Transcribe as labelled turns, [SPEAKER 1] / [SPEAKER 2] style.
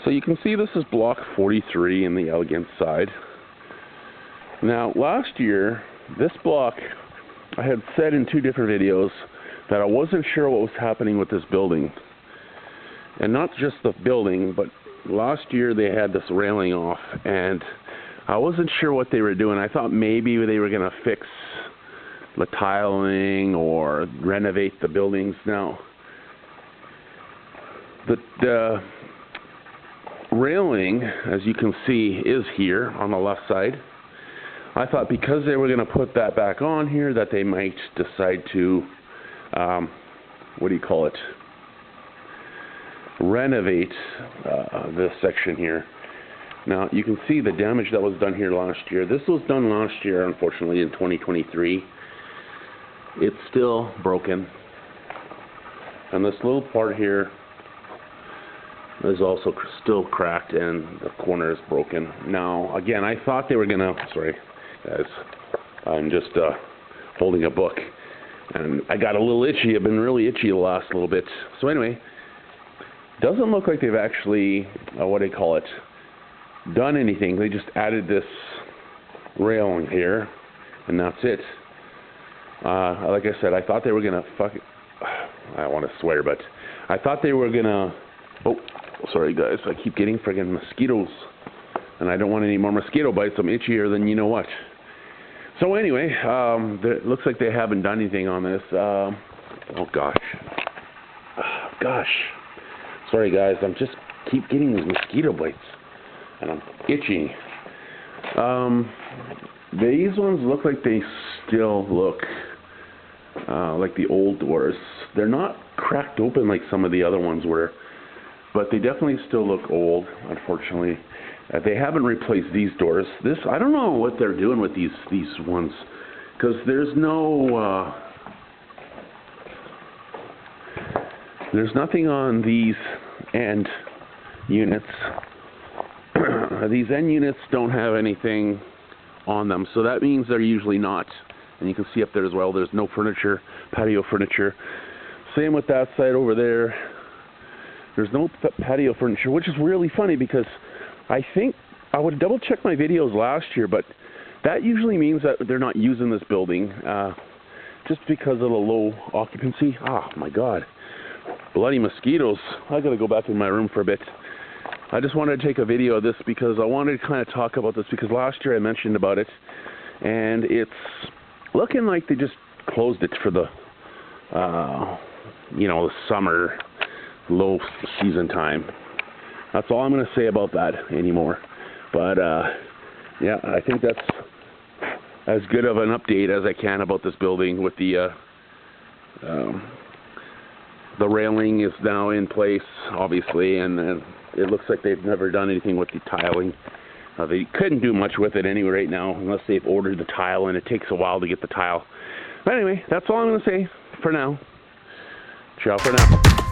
[SPEAKER 1] So you can see this is block 43 in the elegant side. Now last year, this block, I had said in 2 different videos that I wasn't sure what was happening with this building. And not just the building, but last year they had this railing off, and I wasn't sure what they were doing. I thought maybe they were going to fix the tiling or renovate the buildings. Now, the railing, as you can see, is here on the left side. I thought because they were going to put that back on here that they might decide to, renovate this section here. Now you can see the damage that was done here last year. This was done last year, unfortunately, in 2023. It's still broken. And this little part here is also still cracked, and the corner is broken. Now, again, I thought they were gonna, sorry guys, I'm just holding a book, and I got a little itchy. I've been really itchy the last little bit. So anyway, doesn't look like they've actually, done anything. They just added this railing here, and that's it. Like I said, I thought they were gonna I don't want to swear, but I thought they were gonna, oh, sorry guys, I keep getting friggin' mosquitoes, and I don't want any more mosquito bites. I'm itchier than you know what. So anyway, it looks like they haven't done anything on this. Oh gosh. Sorry guys, I'm just keep getting these mosquito bites, and I'm itching. These ones look like they still look like the old doors. They're not cracked open like some of the other ones were, but they definitely still look old, unfortunately. They haven't replaced these doors. This, I don't know what they're doing with these ones, because there's nothing on these end units. These end units don't have anything on them, so that means they're usually not. And you can see up there as well, there's no furniture, patio furniture. Same with that side over there. There's no patio furniture, which is really funny because I think I would double check my videos last year, but that usually means that they're not using this building just because of the low occupancy. Oh my God, bloody mosquitoes. I gotta go back in my room for a bit. I just wanted to take a video of this because I wanted to kind of talk about this, because last year I mentioned about it, and it's looking like they just closed it for the the summer low season time. That's all I'm going to say about that anymore. But yeah, I think that's as good of an update as I can about this building. With the railing is now in place, obviously, and it looks like they've never done anything with the tiling. They couldn't do much with it anyway right now, unless they've ordered the tile, and it takes a while to get the tile. But anyway, that's all I'm going to say for now. Ciao for now.